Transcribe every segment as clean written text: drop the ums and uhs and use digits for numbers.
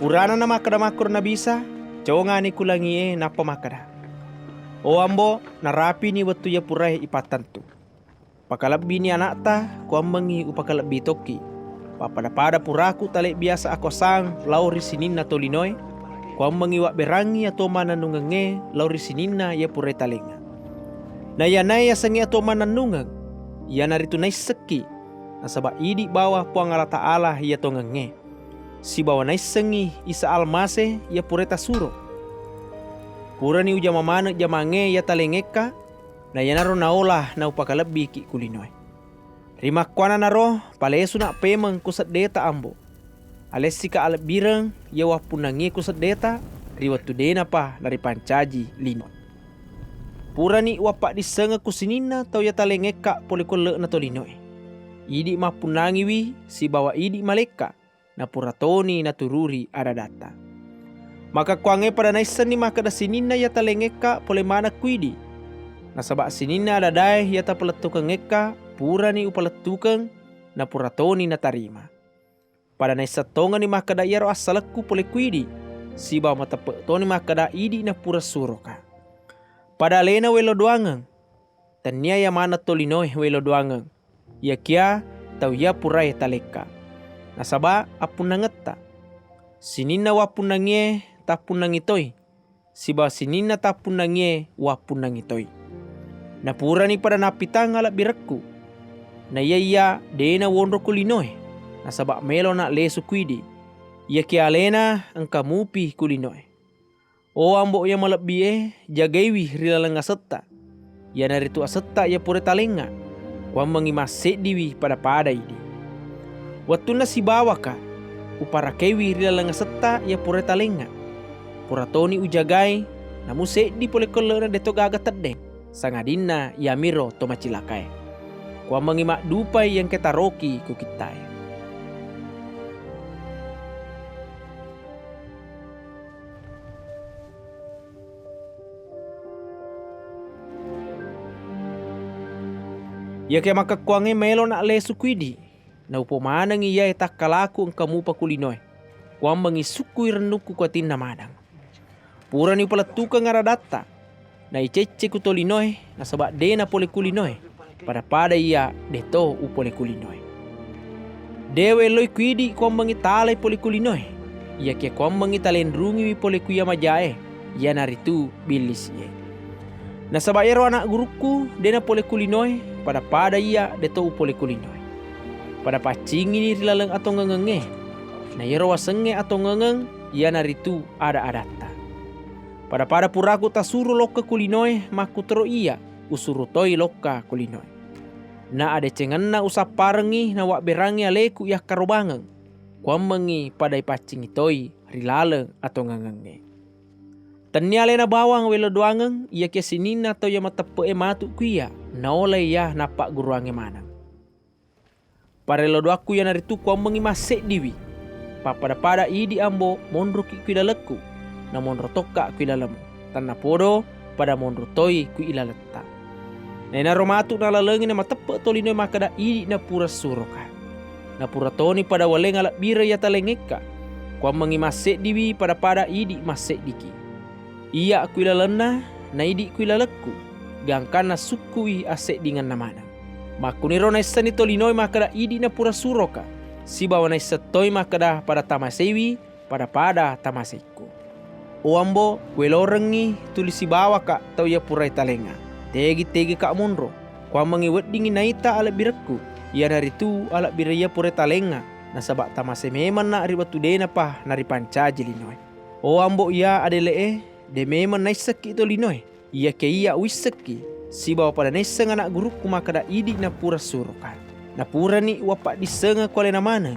Purana na makada makor na bisa, cawa ni kulangi napa makada. O ambo narapi ni watu ya purai ipatantu. Pakalabbi ni anak ta kuambangi upakalabbi toki. Papada puraku talik biasa ako sang lauri sininna tolinoi. Kuambangi wak berangi atau mana nungenge lauri sininna ya purai talenga. Na yanai ya sangi atau mana nungeng. Ya naritu nai seki. Nasaba idi bawah puang Allah Ta'ala ya tongenge. Si bawa nai sengi isa almase ya pureta suro. Pura ni ujama mana jamange ya talengeka na yanaro naolah na upakalabi ki kulinoy. Rima kuana naro palesu na pemang kusat deta ambo. Alesika albirang ya wapunangi kusat deta riwatu dena pa nari pancaji lino. Pura ni wapak disenga kusinina tau ya talengeka polikole na tolinoy. Idi mapunangi wi si bawa idi maleka. Na puratoni na tururi ada data. Maka kuange pada naisan ni maka da sinina ya talengeka pole mana kuidi. Nasabak sinina ada dae ya ta peletukang ngeka pura ni upaletukang na puratoni na tarima. Pada naisatonga ni maka da yaro asalaku pole kuidi. Si bawa mata petoni maka da idi na pura suroka. Pada lena welo doangang. Tania ya mana tolinoi welo doangang. Ya kia tau ya purai taleka. Nasaba apun nangeta. Sinina wapun nangie tapun nangitoi. Siba sinina tapun nangie wapun nangitoi. Na pura ni pada napitang alak birakku. Na iya dena wonro kulinoi. Nasaba melo nak lesu kuidi. Ia kia alena angka mupi kulinoi. O ambo ya malabie jagaiwi rilalang asetta. Ya naritu asetta ya pure talenga. Wambangi masek diwi pada idi. Waktu na si bawa ka, uparakewi rilalang seta ya pura talenga. Puratoni ujagai, namu di pole kolona deto gaga tedeng. Sangadina ya miro tomacilakai. Kwa mengimak dupai yang ketaroki ku kitai. Ya ke maka kuange melo nak lesu kuidi. Na upo manang iya etak kalaku ang kamupa kulinoy. Kuang mangisukui renuku kuatin na manang. Pura ni palatuka ngaradata. Na icece kutolinoy na sabak de na pole kulinoy. Pada iya deto upole kulinoy. Dewe loy kuidi kuang mangitalay pole kulinoy. Iya kia kuang mangitalendrungi pole kuya majae. Iya naritu bilis ye. Na sabak yaro anak guruku de na pole kulinoy. Pada iya deto upole kulinoy. Pada pacing ini rilalang atau ngengenge. Na yero wasenge atau ngengeng ya naritu ada adata. Pada puraku tasuru loka kulinoy maku tero iya usurutoi loka kulinoy. Na ada cengenna usap parengi na wak berangi aleku ya karobangang. Kuamengi pada pacing itoi rilalang atau ngengenge. Tanyale na bawang welo doangeng ia kia sinina atau ya matepe matu kuya. Na oleh ya napak guruange manang. Parelo doaku yang naritu kuang mengimasek diwi. Pada idi ambo mondro ki kuidaleku. Na mondro toka kuidalemu. Tanna podo pada mondro toi kuilaleta. Nena romatu na lalengi na matepe tolino makada idi na pura suroka. Na pura toni pada waleng alak bira ya talengeka. Kuang mengimasek diwi pada idi masek diki. Iya kuilalena na idi kuidaleku. Gangkan na sukui asek dengan namana. Makuniro na isa ni tolinoi makada idi na pura suroka. Si bawa na isa toy makada pada tamasewi pada tamaseku. O ambo welorengi tulis si bawa ka tau ya purai talenga. Tegi kak monro. Kwa mengiwet dingin naita alak birakku. Ia naritu alak biraya purai talenga. Nasabak tamase meman na ribatu dena pa nari pancaji linoi. O ambo ia adele de meman na isa ki tolinoi. Ia ke iya wiseki. Si bawa pada neseng anak guruku makada idi na pura surokan. Na pura ni wapak disenga kuale na mana.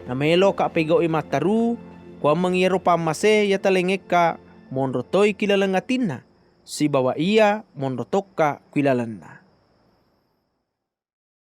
Na melo kak pegau mataru. Kuang mengiero pamase ya talengeka. Mondro toi kilalangatina. Si bawa iya mondro toka kilalana.